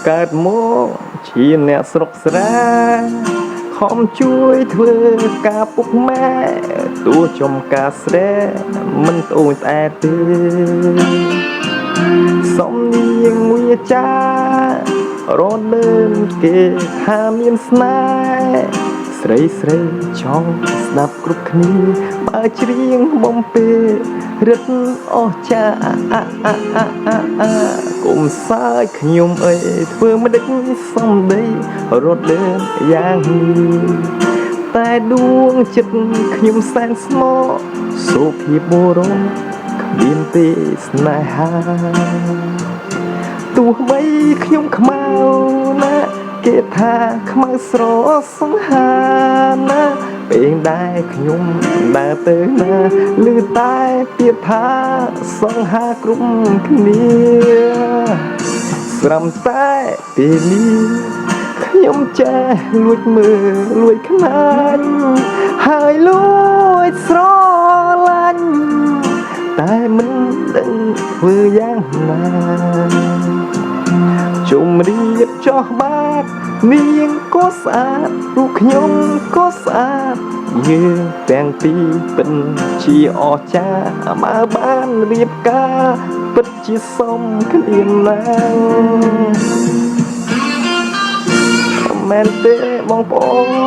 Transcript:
កើតមកជាអ្នកស្រុកស្រែខំជួយធ្វើការពុកម៉ែទោះចំការស្រែមិនត្អូញត្អែទេសំនៀងវាចារត់លើនគេថាមានស្នេហ៍ស្រីចង់ស្ដាប់គ្រប់គ្នាបើច្រៀងបំពេរឹតអស់ចាគុំសើចខ្ញុំអីធ្វើមិនដេចសំដីរត់លើនយ៉ាងនេះតែដួងចិត្តខ្ញុំសែនស្មោកសុភាបុរសគ្មានទេស្នេហាទោះបីខ្ញុំខ្មៅណាគេថាខ្មៅស្រសង្ហាណាពេលដែលខ្ញុំដើរទៅណាឮតែពាក្យថាសង្ហាគ្រប់គ្នាស្រំតែពេលនេះខ្ញុំចេះលួចមើលលួចខ្នាញ់ហើយលួចស្រឡាញ់តែមិនដឹងធ្វើយ៉ាងណាជុំរៀបចោះបាតនាងក៏ស្អាតរូបខ្ញុំក៏ស្អាតយើងទាំងពីរពិតជាអស្ចារ្យបើបានរៀបការពិតជាសមគ្នាណាស់មែនទេបងប្អូន